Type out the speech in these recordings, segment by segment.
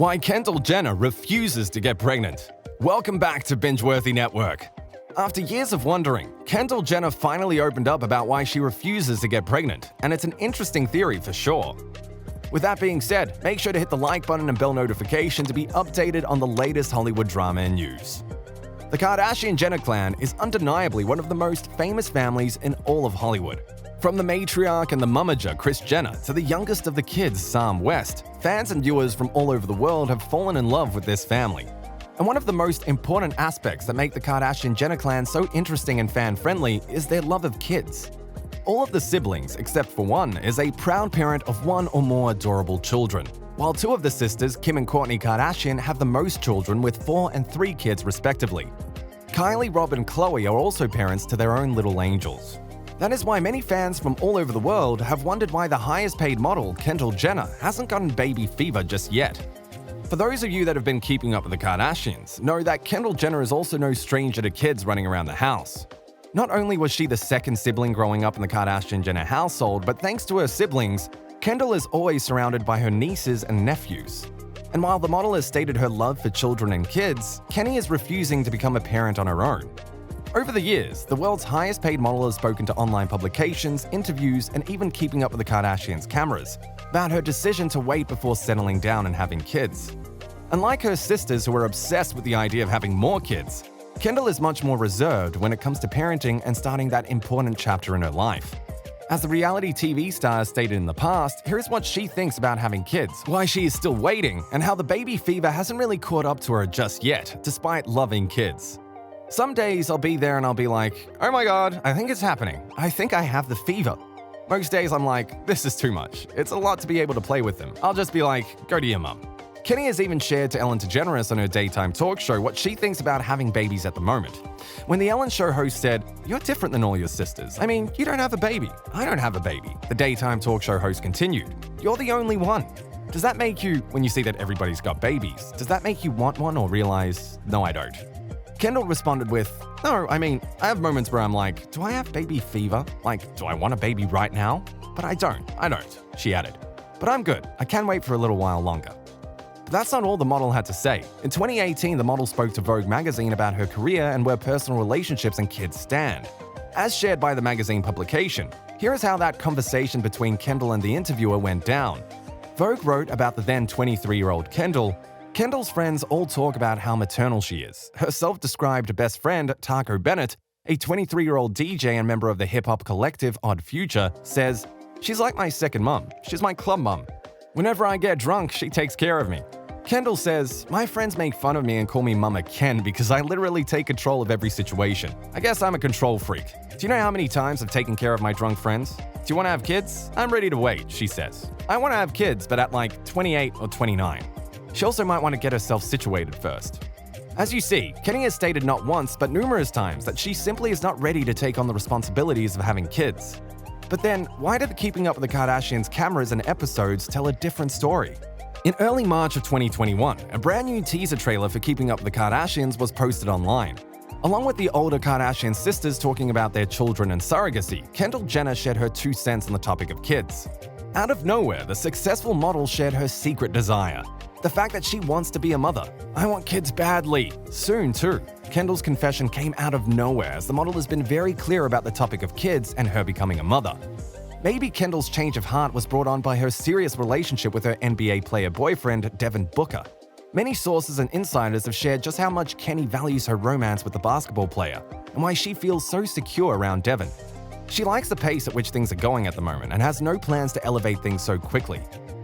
Why Kendall Jenner refuses to get pregnant. Welcome back to Binge Worthy Network. After years of wondering, Kendall Jenner finally opened up about why she refuses to get pregnant, and it's an interesting theory for sure. With that being said, make sure to hit the like button and bell notification to be updated on the latest Hollywood drama and news. The Kardashian-Jenner clan is undeniably one of the most famous families in all of Hollywood. From the matriarch and the momager Kris Jenner to the youngest of the kids, Sam West, fans and viewers from all over the world have fallen in love with this family. And one of the most important aspects that make the Kardashian-Jenner clan so interesting and fan-friendly is their love of kids. All of the siblings, except for one, is a proud parent of one or more adorable children, while two of the sisters, Kim and Kourtney Kardashian, have the most children with 4 and 3 kids respectively. Kylie, Rob, and Khloe are also parents to their own little angels. That is why many fans from all over the world have wondered why the highest-paid model, Kendall Jenner, hasn't gotten baby fever just yet. For those of you that have been keeping up with the Kardashians, know that Kendall Jenner is also no stranger to kids running around the house. Not only was she the second sibling growing up in the Kardashian-Jenner household, but thanks to her siblings, Kendall is always surrounded by her nieces and nephews. And while the model has stated her love for children and kids, Kenny is refusing to become a parent on her own. Over the years, the world's highest-paid model has spoken to online publications, interviews, and even Keeping Up with the Kardashians cameras about her decision to wait before settling down and having kids. Unlike her sisters who are obsessed with the idea of having more kids, Kendall is much more reserved when it comes to parenting and starting that important chapter in her life. As the reality TV star has stated in the past, here's what she thinks about having kids, why she is still waiting, and how the baby fever hasn't really caught up to her just yet, despite loving kids. Some days I'll be there and I'll be like, oh my god, I think it's happening. I think I have the fever. Most days I'm like, this is too much. It's a lot to be able to play with them. I'll just be like, go to your mum. Kenny has even shared to Ellen DeGeneres on her daytime talk show what she thinks about having babies at the moment. When the Ellen show host said, you're different than all your sisters. I mean, you don't have a baby. I don't have a baby. The daytime talk show host continued, you're the only one. Does that make you, when you see that everybody's got babies, does that make you want one or realize, no I don't? Kendall responded with, no, I mean, I have moments where I'm like, do I have baby fever? Like, do I want a baby right now? But I don't, she added. But I'm good, I can wait for a little while longer. But that's not all the model had to say. In 2018, the model spoke to Vogue magazine about her career and where personal relationships and kids stand. As shared by the magazine publication, here is how that conversation between Kendall and the interviewer went down. Vogue wrote about the then 23-year-old Kendall. Kendall's friends all talk about how maternal she is. Her self-described best friend, Taco Bennett, a 23-year-old DJ and member of the hip-hop collective Odd Future, says, she's like my second mum. She's my club mum. Whenever I get drunk, she takes care of me. Kendall says, my friends make fun of me and call me Mama Ken because I literally take control of every situation. I guess I'm a control freak. Do you know how many times I've taken care of my drunk friends? Do you want to have kids? I'm ready to wait, she says. I want to have kids, but at like 28 or 29. She also might want to get herself situated first. As you see, Kenny has stated not once but numerous times that she simply is not ready to take on the responsibilities of having kids. But then, why do the Keeping Up with the Kardashians cameras and episodes tell a different story? In early March of 2021, a brand new teaser trailer for Keeping Up with the Kardashians was posted online. Along with the older Kardashian sisters talking about their children and surrogacy, Kendall Jenner shared her 2 cents on the topic of kids. Out of nowhere, the successful model shared her secret desire. The fact that she wants to be a mother. I want kids badly. Soon, too. Kendall's confession came out of nowhere as the model has been very clear about the topic of kids and her becoming a mother. Maybe Kendall's change of heart was brought on by her serious relationship with her NBA player boyfriend, Devin Booker. Many sources and insiders have shared just how much Kenny values her romance with the basketball player and why she feels so secure around Devin. She likes the pace at which things are going at the moment and has no plans to elevate things so quickly.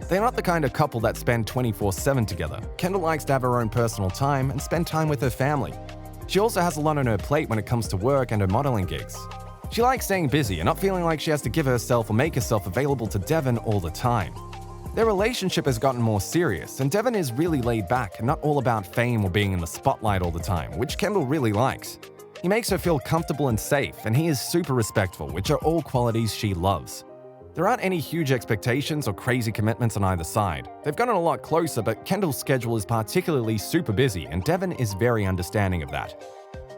They're not the kind of couple that spend 24/7 together. Kendall likes to have her own personal time and spend time with her family. She also has a lot on her plate when it comes to work and her modeling gigs. She likes staying busy and not feeling like she has to give herself or make herself available to Devin all the time. Their relationship has gotten more serious, and Devin is really laid back and not all about fame or being in the spotlight all the time, which Kendall really likes. He makes her feel comfortable and safe, and he is super respectful, which are all qualities she loves. There aren't any huge expectations or crazy commitments on either side. They've gotten a lot closer, but Kendall's schedule is particularly super busy, and Devin is very understanding of that.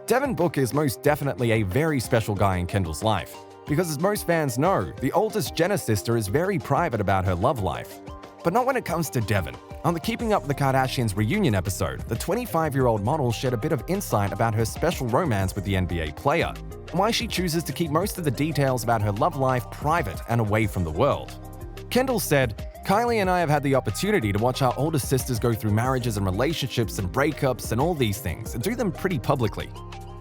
Devin Booker is most definitely a very special guy in Kendall's life, because as most fans know, the oldest Jenner sister is very private about her love life. But not when it comes to Devin. On the Keeping Up with the Kardashians reunion episode, the 25-year-old model shared a bit of insight about her special romance with the NBA player, and why she chooses to keep most of the details about her love life private and away from the world. Kendall said, "Kylie and I have had the opportunity to watch our older sisters go through marriages and relationships and breakups and all these things, and do them pretty publicly.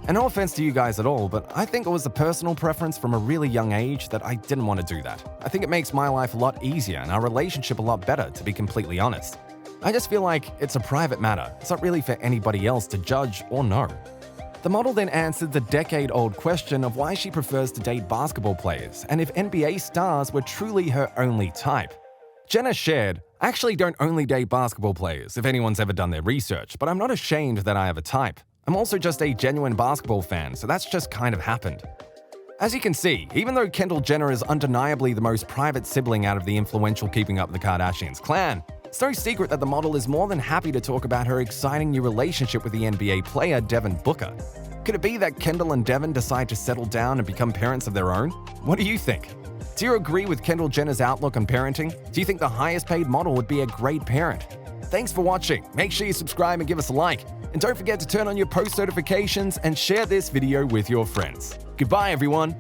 And no offense to you guys at all, but I think it was a personal preference from a really young age that I didn't want to do that. I think it makes my life a lot easier and our relationship a lot better, to be completely honest. I just feel like it's a private matter. It's not really for anybody else to judge or know." The model then answered the decade-old question of why she prefers to date basketball players and if NBA stars were truly her only type. Jenner shared, "I actually don't only date basketball players, if anyone's ever done their research, but I'm not ashamed that I have a type. I'm also just a genuine basketball fan, so that's just kind of happened." As you can see, even though Kendall Jenner is undeniably the most private sibling out of the influential Keeping Up with the Kardashians clan, it's no secret that the model is more than happy to talk about her exciting new relationship with the NBA player Devin Booker. Could it be that Kendall and Devin decide to settle down and become parents of their own? What do you think? Do you agree with Kendall Jenner's outlook on parenting? Do you think the highest paid model would be a great parent? Thanks for watching. Make sure you subscribe and give us a like. And don't forget to turn on your post notifications and share this video with your friends. Goodbye, everyone.